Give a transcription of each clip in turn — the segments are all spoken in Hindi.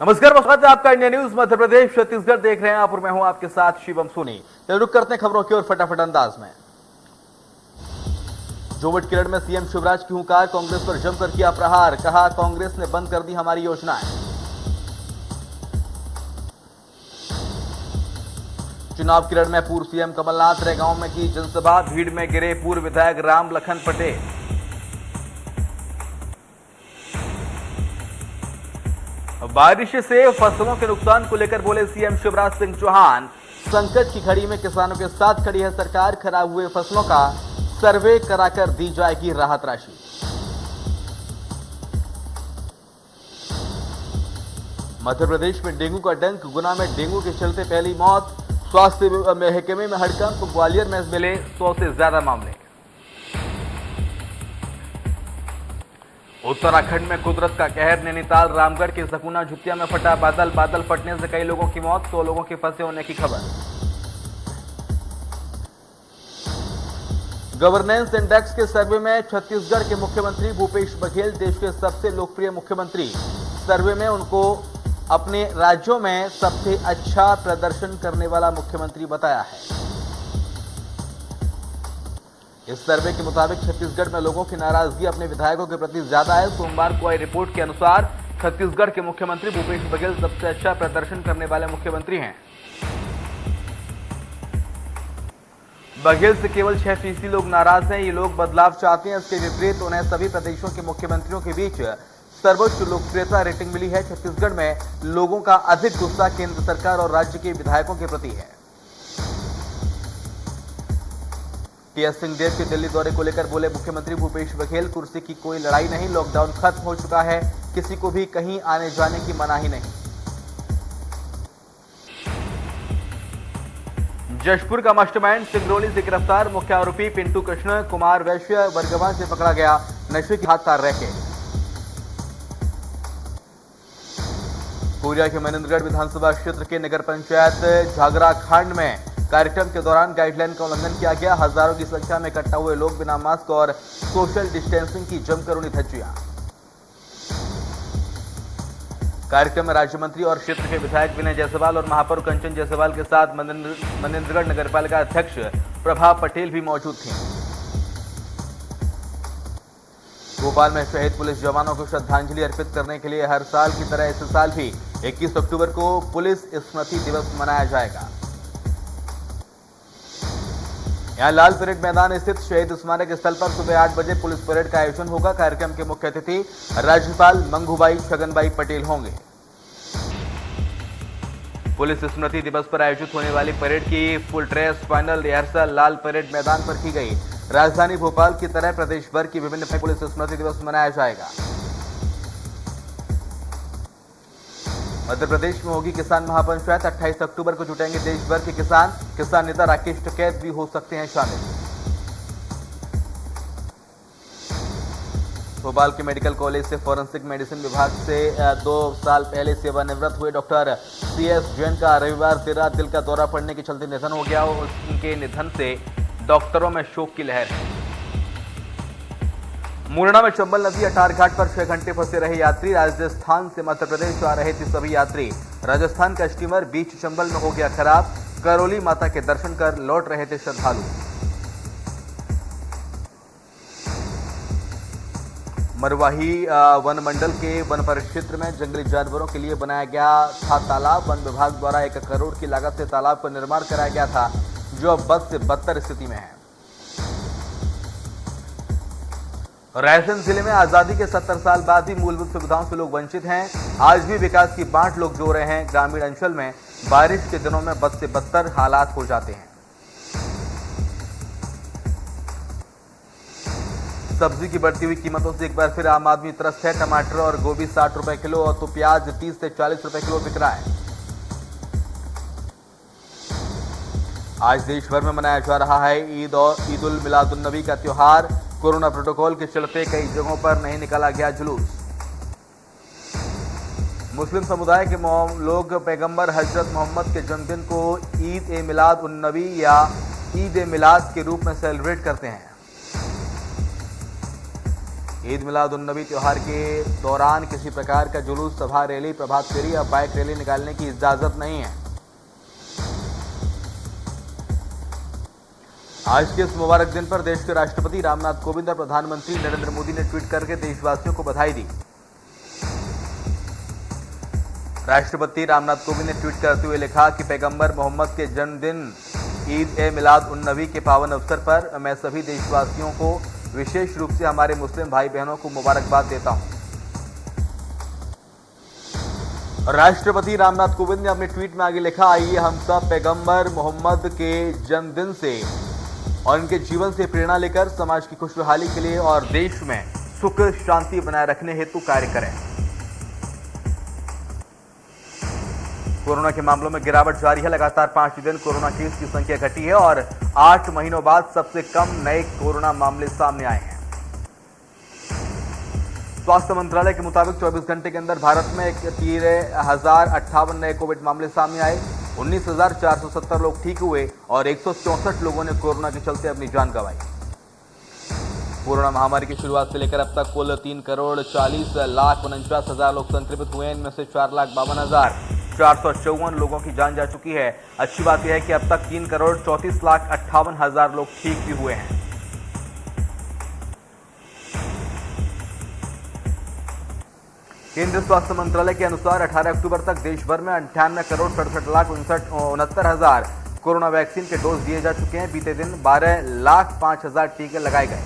नमस्कार, स्वागत है आपका इंडिया न्यूज मध्य प्रदेश छत्तीसगढ़ देख रहे हैं आप और मैं हूं आपके साथ शिवम सोनी। चलिए रुक करते हैं खबरों की ओर फटाफट अंदाज में। जोवट किरण में सीएम शिवराज की हुंकार, कांग्रेस पर जमकर किया प्रहार, कहा कांग्रेस ने बंद कर दी हमारी योजनाएं। चुनाव किरण में पूर्व सीएम कमलनाथ ने गांव में की जनसभा, भीड़ में गिरे पूर्व विधायक राम लखन पटेल। बारिश से फसलों के नुकसान को लेकर बोले सीएम शिवराज सिंह चौहान, संकट की घड़ी में किसानों के साथ खड़ी है सरकार, खराब हुए फसलों का सर्वे कराकर दी जाएगी राहत राशि। मध्य प्रदेश में डेंगू का डंक, गुना में डेंगू के चलते पहली मौत, स्वास्थ्य महकमे में हड़कंप, ग्वालियर में मिले 100 से ज्यादा मामले। उत्तराखंड में कुदरत का कहर, नैनीताल रामगढ़ के सकुना झुतिया में फटा बादल, बादल फटने से कई लोगों की मौत, 100 लोगों के फंसे होने की खबर। गवर्नेंस इंडेक्स के सर्वे में छत्तीसगढ़ के मुख्यमंत्री भूपेश बघेल देश के सबसे लोकप्रिय मुख्यमंत्री। सर्वे में उनको अपने राज्यों में सबसे अच्छा प्रदर्शन करने वाला मुख्यमंत्री बताया है। इस सर्वे के मुताबिक छत्तीसगढ़ में लोगों की नाराजगी अपने विधायकों के प्रति ज्यादा है। सोमवार को आई रिपोर्ट के अनुसार छत्तीसगढ़ के मुख्यमंत्री भूपेश बघेल सबसे अच्छा प्रदर्शन करने वाले मुख्यमंत्री हैं। बघेल से केवल 6% लोग नाराज हैं। ये लोग बदलाव चाहते हैं। इसके विपरीत उन्हें सभी प्रदेशों के मुख्यमंत्रियों के बीच सर्वोच्च लोकप्रियता रेटिंग मिली है। छत्तीसगढ़ में लोगों का अधिक गुस्सा केंद्र सरकार और राज्य के विधायकों के प्रति है। टीएस सिंहदेव के दिल्ली दौरे को लेकर बोले मुख्यमंत्री भूपेश बघेल, कुर्सी की कोई लड़ाई नहीं, लॉकडाउन खत्म हो चुका है, किसी को भी कहीं आने जाने की मनाही नहीं। जशपुर का मास्टरमाइंड सिंगरौली से गिरफ्तार, मुख्य आरोपी पिंटू कृष्ण कुमार वैश्य बरगवां से पकड़ा गया, नशे की हाथ तार रखे। कोरिया के मनेन्द्रगढ़ विधानसभा क्षेत्र के नगर पंचायत झागरा खंड में कार्यक्रम के दौरान गाइडलाइन का उल्लंघन किया गया। हजारों की संख्या में इकट्ठा हुए लोग बिना मास्क और सोशल डिस्टेंसिंग की जमकर उड़ी धज्जियां। कार्यक्रम में राज्य मंत्री और क्षेत्र के विधायक विनय जायसवाल और महापौर कंचन जायसवाल के साथ मनेन्द्रगढ़ नगरपालिका अध्यक्ष प्रभा पटेल भी मौजूद थी। भोपाल में शहीद पुलिस जवानों को श्रद्धांजलि अर्पित करने के लिए हर साल की तरह इस साल भी 21 अक्टूबर को पुलिस स्मृति दिवस मनाया जाएगा। यहां लाल परेड मैदान स्थित शहीद स्मारक स्थल पर सुबह 8 बजे पुलिस परेड का आयोजन होगा। कार्यक्रम के मुख्य अतिथि राज्यपाल मंगूबाई छगनबाई पटेल होंगे। पुलिस स्मृति दिवस पर आयोजित होने वाली परेड की फुल ड्रेस फाइनल रिहर्सल लाल परेड मैदान पर की गई। राजधानी भोपाल की तरह प्रदेश भर की विभिन्न पुलिस स्मृति दिवस मनाया जाएगा। मध्य प्रदेश में होगी किसान महापंचायत, 28 अक्टूबर को जुटेंगे देश भर के किसान। किसान नेता राकेश टिकैत भी हो सकते हैं शामिल। भोपाल के मेडिकल कॉलेज से फॉरेंसिक मेडिसिन विभाग से 2 साल पहले सेवानिवृत्त हुए डॉक्टर CS जैन का रविवार देर रात दिल का दौरा पड़ने के चलते निधन हो गया और उनके निधन से डॉक्टरों में शोक की लहर है। मुरैना में चंबल नदी अटार घाट पर 6 घंटे फंसे रहे यात्री। राजस्थान से मध्य प्रदेश आ रहे थे सभी यात्री। राजस्थान का स्टीमर बीच चंबल में हो गया खराब। करौली माता के दर्शन कर लौट रहे थे श्रद्धालु। मरवाही वन मंडल के वन परिक्षेत्र में जंगली जानवरों के लिए बनाया गया था तालाब। वन विभाग द्वारा 1 करोड़ की लागत से तालाब का निर्माण कराया गया था, जो अब बद से बदतर स्थिति में है। रायसेन जिले में आजादी के 70 साल बाद भी मूलभूत सुविधाओं से लोग वंचित हैं। आज भी विकास की बांट लोग जो रहे हैं। ग्रामीण अंचल में बारिश के दिनों में बद से बदतर हालात हो जाते हैं। सब्जी की बढ़ती हुई कीमतों से एक बार फिर आम आदमी त्रस्त है। टमाटर और गोभी 60 रुपए किलो और तो प्याज 30 से 40 रुपए किलो बिक रहा है। आज देश भर में मनाया जा रहा है ईद उल मिलादुन्नबी का त्योहार। कोरोना प्रोटोकॉल के चलते कई जगहों पर नहीं निकाला गया जुलूस। मुस्लिम समुदाय के लोग पैगंबर हजरत मोहम्मद के जन्मदिन को ईद ए मिलाद उन नबी या ईद ए मिलाद के रूप में सेलिब्रेट करते हैं। ईद मिलाद उन नबी त्योहार के दौरान किसी प्रकार का जुलूस, सभा, रैली, प्रभात फेरी या बाइक रैली निकालने की इजाजत नहीं है। आज के इस मुबारक दिन पर देश के राष्ट्रपति रामनाथ कोविंद और प्रधानमंत्री नरेंद्र मोदी ने ट्वीट करके देशवासियों को बधाई दी। राष्ट्रपति रामनाथ कोविंद ने ट्वीट करते हुए लिखा कि पैगंबर मोहम्मद के जन्मदिन ईद ए मिलाद उन नबी के पावन अवसर पर मैं सभी देशवासियों को, विशेष रूप से हमारे मुस्लिम भाई बहनों को मुबारकबाद देता हूं। राष्ट्रपति रामनाथ कोविंद ने अपने ट्वीट में आगे लिखा, आइए हम सब पैगंबर मोहम्मद के जन्मदिन से और इनके जीवन से प्रेरणा लेकर समाज की खुशहाली के लिए और देश में सुख शांति बनाए रखने हेतु कार्य करें। कोरोना के मामलों में गिरावट जारी है। लगातार 5 दिन कोरोना केस की संख्या घटी है और 8 महीनों बाद सबसे कम नए कोरोना मामले सामने आए हैं। स्वास्थ्य मंत्रालय के मुताबिक 24 घंटे के अंदर भारत में 13,058 नए कोविड मामले सामने आए। 19,470 लोग ठीक हुए और 164 लोगों ने कोरोना के चलते अपनी जान गंवाई। कोरोना महामारी की शुरुआत से लेकर अब तक कुल 3,40,49,000 लोग संक्रमित हुए हैं। इनमें से 4,52,454 लोगों की जान जा चुकी है। अच्छी बात यह है कि अब तक 3,34,58,000 लोग ठीक भी हुए हैं। केंद्रीय स्वास्थ्य मंत्रालय के अनुसार 18 अक्टूबर तक देश भर में 98,67,69,000 कोरोना वैक्सीन के डोज दिए जा चुके हैं। बीते दिन 12,05,000 टीके लगाए गए।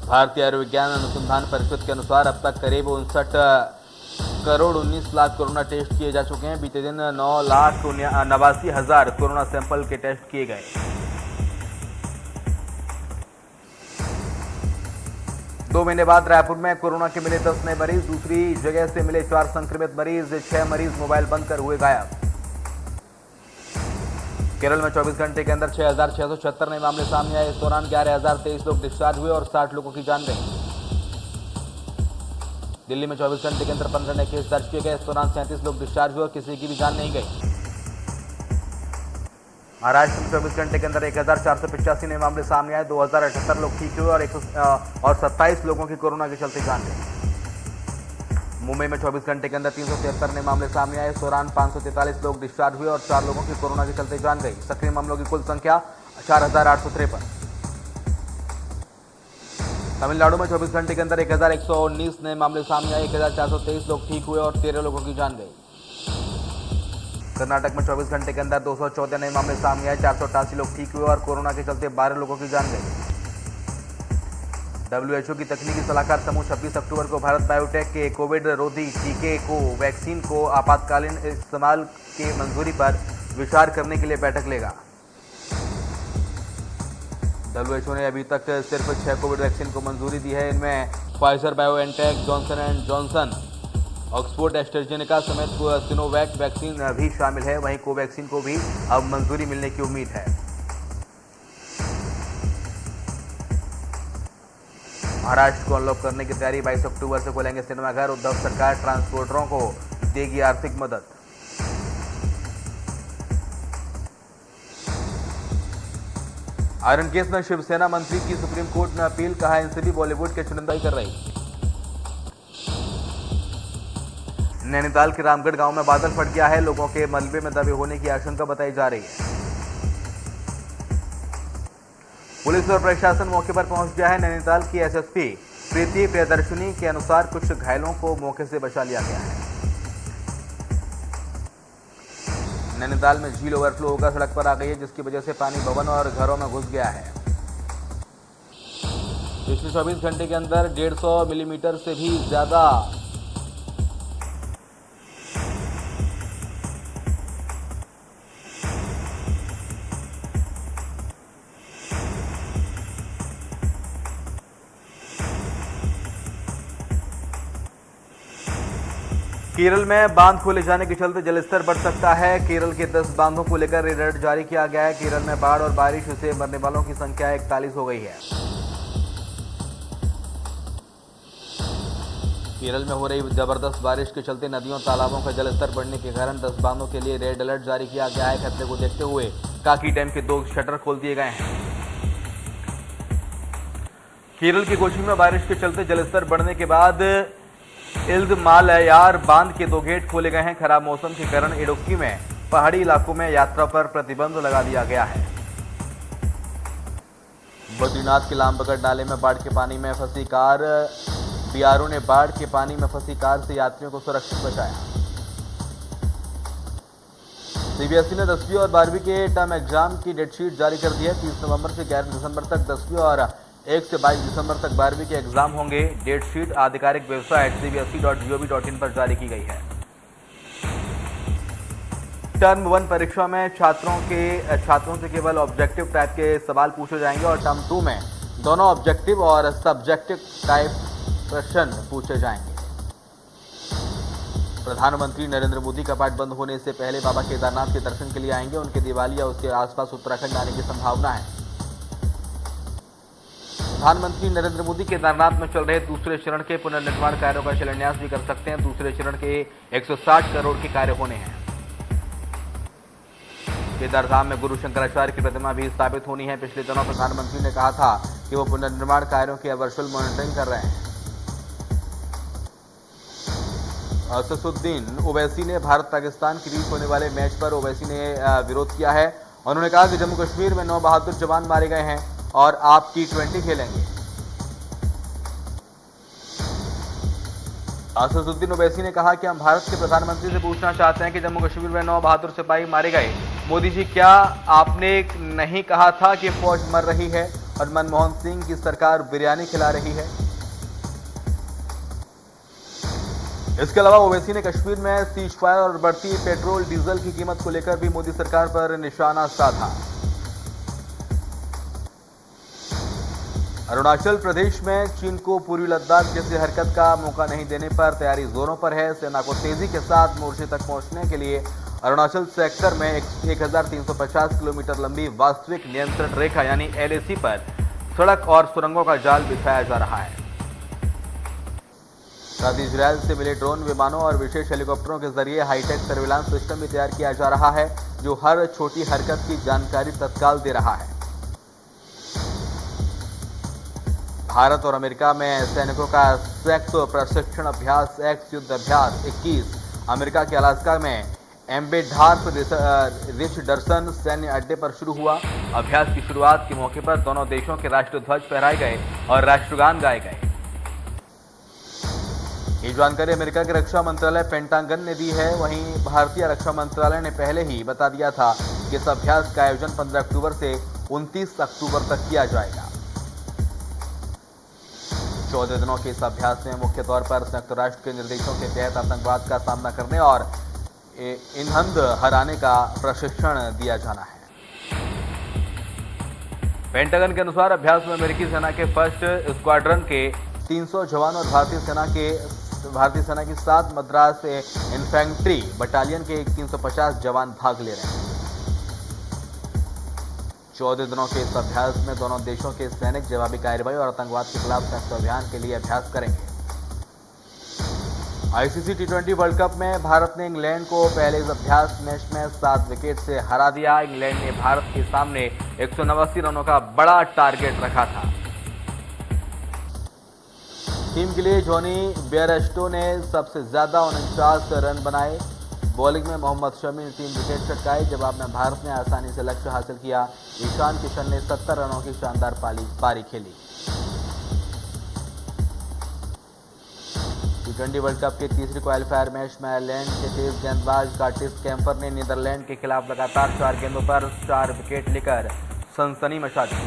भारतीय आयुर्विज्ञान अनुसंधान परिषद के अनुसार अब तक करीब 59,19,00,000 कोरोना टेस्ट किए जा चुके हैं। बीते दिन 9,89,000 कोरोना सैंपल के टेस्ट किए गए। दो महीने बाद रायपुर में कोरोना के मिले 10 नए मरीज। दूसरी जगह से मिले 4 संक्रमित मरीज। 6 मरीज मोबाइल बंद कर हुए गायब। केरल में 24 घंटे के अंदर 6,676 नए मामले सामने आए। इस दौरान 11,023 लोग डिस्चार्ज हुए और 60 लोगों की जान गई। दिल्ली में 24 घंटे के अंदर 15 नए केस दर्ज किए गए। इस दौरान 37 लोग डिस्चार्ज हुए और किसी की भी जान नहीं गई। महाराष्ट्र में 24 घंटे के अंदर 1,485 नए मामले सामने आए। 2,078 लोग ठीक हुए और 27 लोगों की कोरोना के चलते जान गई। मुंबई में 24 घंटे के अंदर 373 नए मामले सामने आए। इस दौरान 543 लोग डिस्चार्ज हुए और 4 लोगों की कोरोना के चलते जान गई। सक्रिय मामलों की कुल संख्या 4,853। तमिलनाडु में 24 घंटे के अंदर 1,119 नए मामले सामने आए। 1,423 लोग ठीक हुए और 13 लोगों की जान गई। कर्नाटक में 24 घंटे के अंदर 214 नए मामले सामने आए। 488 लोग ठीक हुए और कोरोना के चलते 12 लोगों की जान गई। WHO की तकनीकी सलाहकार समूह 26 अक्टूबर को भारत बायोटेक के कोविड रोधी टीके को वैक्सीन को आपातकालीन इस्तेमाल की मंजूरी पर विचार करने के लिए बैठक लेगा। WHO ने अभी तक सिर्फ 6 कोविड वैक्सीन को मंजूरी दी है। इनमें Pfizer, BioNTech, Johnson and Johnson, Oxford AstraZeneca समेत सिनोवैक वैक्सीन भी शामिल है। वहीं कोवैक्सीन को भी अब मंजूरी मिलने की उम्मीद है। महाराष्ट्र को अनलॉक करने की तैयारी। 22 अक्टूबर से खोलेंगे सिनेमाघर। उद्धव सरकार ट्रांसपोर्टरों को देगी आर्थिक मदद। आयरन केस में शिवसेना मंत्री की सुप्रीम कोर्ट में अपील। कहा एनसीबी बॉलीवुड के चुनिंदा कर रही। नैनीताल के रामगढ़ गांव में बादल फट गया है। लोगों के मलबे में दबे होने की आशंका बताई जा रही है। पुलिस और प्रशासन मौके पर पहुंच गया है। नैनीताल की एसएसपी प्रीति प्रियदर्शनी के अनुसार कुछ घायलों को मौके से बचा लिया गया है। नैनीताल में झील ओवरफ्लो होकर सड़क पर आ गई है, जिसकी वजह से पानी भवन और घरों में घुस गया है। पिछले 24 घंटे के अंदर 150 मिलीमीटर से भी ज्यादा केरल में बांध खोले जाने के चलते जलस्तर बढ़ सकता है। केरल के 10 बांधों को लेकर रेड अलर्ट जारी किया गया है। केरल में बाढ़ और बारिश से मरने वालों की संख्या 41 हो गई है। केरल में हो रही जबरदस्त बारिश के चलते नदियों तालाबों का जलस्तर बढ़ने के कारण 10 बांधों के लिए रेड अलर्ट जारी किया गया है। खतरे को देखते हुए काकी डैम के 2 शटर खोल दिए गए हैं। केरल की कोची में बारिश के चलते जलस्तर बढ़ने के बाद इल्दमालयार बांध के 2 गेट खोले गए हैं। खराब मौसम के कारण इडुक्की में पहाड़ी इलाकों में यात्रा पर प्रतिबंध लगा दिया गया है। बद्रीनाथ के लामबगड़ नाले में बाढ़ के पानी में फंसी कार, बीआरओ ने बाढ़ के पानी में फंसी कार से यात्रियों को सुरक्षित बचाया। सीबीएसई ने 10वीं और 12वीं के टर्म एग्जाम की डेटशीट जारी कर दी है। 30 नवंबर से 11 दिसंबर तक 10वीं और 1 से 22 दिसंबर तक 12वीं के एग्जाम होंगे। डेटशीट आधिकारिक वेबसाइट cbse.gov.in पर जारी की गई है। टर्म 1 परीक्षा में छात्रों से केवल ऑब्जेक्टिव टाइप के सवाल पूछे जाएंगे और टर्म 2 में दोनों ऑब्जेक्टिव और सब्जेक्टिव टाइप प्रश्न पूछे जाएंगे। प्रधानमंत्री नरेंद्र मोदी कपाट बंद होने से पहले बाबा केदारनाथ के दर्शन के लिए आएंगे। उनके दिवाली या उसके आसपास उत्तराखंड आने की संभावना है। प्रधानमंत्री नरेंद्र मोदी केदारनाथ में चल रहे दूसरे चरण के पुनर्निर्माण कार्यों का शिलान्यास भी कर सकते हैं। दूसरे चरण के 160 करोड़ के कार्य होने हैं। केदारधाम में गुरु शंकराचार्य की प्रतिमा भी स्थापित होनी है। पिछले दिनों प्रधानमंत्री ने कहा था कि वो पुनर्निर्माण कार्यों की वर्चुअल मॉनिटरिंग कर रहे हैं। असदुद्दीन ओवैसी ने भारत पाकिस्तान के बीच होने वाले मैच पर ओवैसी ने विरोध किया है। उन्होंने कहा कि जम्मू कश्मीर में 9 बहादुर जवान मारे गए हैं और आप T20 खेलेंगे। असदुद्दीन ओवैसी ने कहा कि हम भारत के प्रधानमंत्री से पूछना चाहते हैं कि जम्मू कश्मीर में 9 बहादुर सिपाही मारे गए। मोदी जी, क्या आपने नहीं कहा था कि फौज मर रही है और मनमोहन सिंह की सरकार बिरयानी खिला रही है? इसके अलावा ओवैसी ने कश्मीर में सीज फायर और बढ़ती पेट्रोल डीजल की कीमत को लेकर भी मोदी सरकार पर निशाना साधा। अरुणाचल प्रदेश में चीन को पूर्वी लद्दाख जैसी हरकत का मौका नहीं देने पर तैयारी जोरों पर है। सेना को तेजी के साथ मोर्चे तक पहुंचने के लिए अरुणाचल सेक्टर में 1350 किलोमीटर लंबी वास्तविक नियंत्रण रेखा यानी LAC पर सड़क और सुरंगों का जाल बिछाया जा रहा है। साथ ही इजरायल से मिले ड्रोन विमानों और विशेष हेलीकॉप्टरों के जरिए हाईटेक सर्विलांस सिस्टम भी तैयार किया जा रहा है, जो हर छोटी हरकत की जानकारी तत्काल दे रहा है। भारत और अमेरिका में सैनिकों का संयुक्त प्रशिक्षण अभ्यास एक्स युद्ध अभ्यास 21 अमेरिका के अलास्का में एम्बेडार्फ रिचर्डसन सैन्य अड्डे पर शुरू हुआ। अभ्यास की शुरुआत के मौके पर दोनों देशों के राष्ट्रध्वज फहराए गए और राष्ट्रगान गाए गए। ये जानकारी अमेरिका के रक्षा मंत्रालय पेंटागन ने दी है। वहीं भारतीय रक्षा मंत्रालय ने पहले ही बता दिया था कि इस अभ्यास का आयोजन 15 अक्टूबर से 29 अक्टूबर तक किया जाएगा। 14 दिनों के इस अभ्यास में मुख्य तौर पर संयुक्त राष्ट्र के निर्देशों के तहत आतंकवाद का सामना करने और ईंधन हराने का प्रशिक्षण दिया जाना है। पेंटागन के अनुसार अभ्यास में अमेरिकी सेना के फर्स्ट स्क्वाड्रन के 300 जवान और भारतीय सेना की 7 मद्रास इन्फेंट्री बटालियन के 350 जवान भाग ले रहे हैं। 14 दिनों के इस अभ्यास में दोनों देशों के सैनिक जवाबी कार्रवाई और आतंकवाद के खिलाफ संयुक्त अभियान के लिए अभ्यास करेंगे। आईसीसी T20 वर्ल्ड कप में भारत ने इंग्लैंड को पहले इस अभ्यास मैच में 7 विकेट से हरा दिया। इंग्लैंड ने भारत के सामने 189 रनों का बड़ा टारगेट रखा था। टीम के लिए जॉनी बेयरस्टो ने सबसे ज्यादा 49 रन बनाए। बॉलिंग में मोहम्मद शमी ने 3 विकेट चटकाए। जवाब में भारत ने आसानी से लक्ष्य हासिल किया। ईशान किशन ने 70 रनों की शानदार पारी खेली। T20 वर्ल्ड कप के तीसरे क्वालिफायर मैच में आयरलैंड के तेज गेंदबाज कार्टिस कैम्पर ने नीदरलैंड के खिलाफ लगातार 4 गेंदों पर 4 विकेट लेकर सनसनी मचा दी।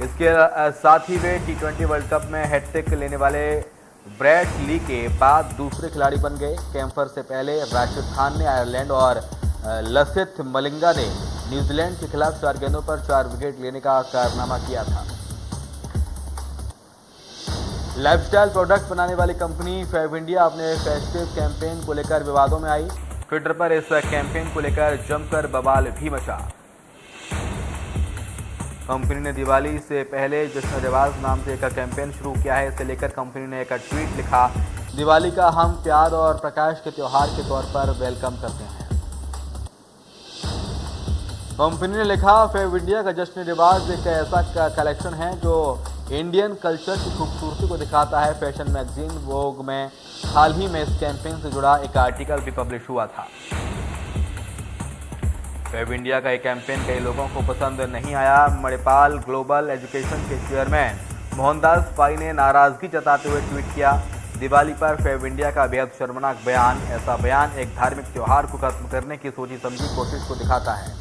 इसके साथ ही वे T20 वर्ल्ड कप में हैट्रिक लेने वाले ब्रैड ली के बाद दूसरे खिलाड़ी बन गए। कैम्पर से पहले राशिद खान ने आयरलैंड और लसिथ मलिंगा ने न्यूजीलैंड के खिलाफ 4 गेंदों पर 4 विकेट लेने का कारनामा किया था। लाइफस्टाइल प्रोडक्ट बनाने वाली कंपनी फैब इंडिया अपने फेस्टिव कैंपेन को लेकर विवादों में आई। ट्विटर पर इस कैंपेन को लेकर जमकर बवाल भी मचा। कंपनी ने दिवाली से पहले जश्न रिवाज नाम से एक कैंपेन शुरू किया है। इसे लेकर कंपनी ने एक ट्वीट लिखा, दिवाली का हम प्यार और प्रकाश के त्योहार के तौर पर वेलकम करते हैं। कंपनी ने लिखा, फेब इंडिया का जश्न रिवाज एक ऐसा कलेक्शन है जो इंडियन कल्चर की खूबसूरती को दिखाता है। फैशन मैगजीन वोग में हाल ही में इस कैंपेन से जुड़ा एक आर्टिकल भी पब्लिश हुआ था। फेब इंडिया का एक कैंपेन कई लोगों को पसंद नहीं आया। मणिपाल ग्लोबल एजुकेशन के चेयरमैन मोहनदास पाई ने नाराजगी जताते हुए ट्वीट किया, दिवाली पर फेब इंडिया का बेहद शर्मनाक बयान। ऐसा बयान एक धार्मिक त्योहार को खत्म करने की सोची समझी कोशिश को दिखाता है।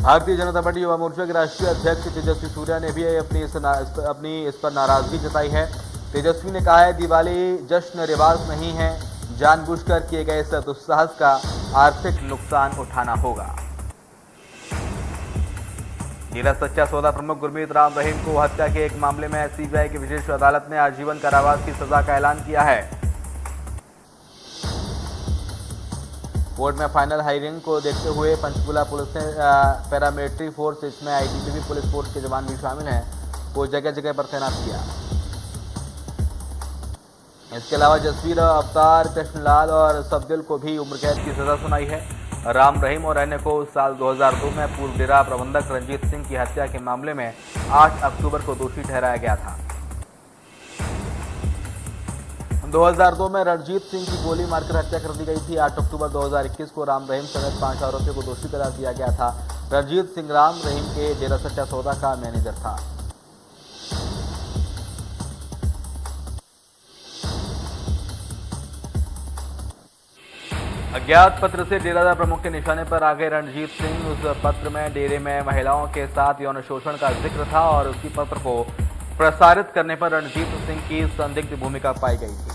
भारतीय जनता पार्टी युवा मोर्चा के राष्ट्रीय अध्यक्ष तेजस्वी सूर्या ने भी अपनी इस पर नाराजगी जताई है। तेजस्वी ने कहा है, दिवाली जश्न रिवाज नहीं है, जानबूझकर किए गए इस दुस्साहस का आर्थिक नुकसान उठाना होगा। जिला सच्चा सौदा प्रमुख गुरमीत राम रहीम को हत्या के एक मामले में सीबीआई की विशेष अदालत ने आजीवन कारावास की सजा का ऐलान किया है। कोर्ट में फाइनल हायरिंग को देखते हुए पंचकुला पुलिस ने पैरामिलिट्री फोर्स, इसमें आईटीबीपी पुलिस फोर्स के जवान भी शामिल हैं, को जगह जगह पर तैनात किया। इसके अलावा जसवीर, अवतार, कृष्णलाल और सब्दिल को भी उम्र कैद की सजा सुनाई है। राम रहीम और अन्य को साल 2002 में पूर्व डेरा प्रबंधक रणजीत सिंह की हत्या के मामले में 8 अक्टूबर को दोषी ठहराया गया था। 2002 में रणजीत सिंह की गोली मारकर हत्या कर दी गई थी। 8 अक्टूबर 2021 को राम रहीम समेत 5 आरोपियों को दोषी करार दिया गया था। रणजीत सिंह राम रहीम के डेरा सच्चा सौदा का मैनेजर था। अज्ञात पत्र से डेरादार प्रमुख के निशाने पर आ गए रणजीत सिंह। उस पत्र में डेरे में महिलाओं के साथ यौन शोषण का जिक्र था और उसी पत्र को प्रसारित करने पर रणजीत सिंह की संदिग्ध भूमिका पाई गई थी।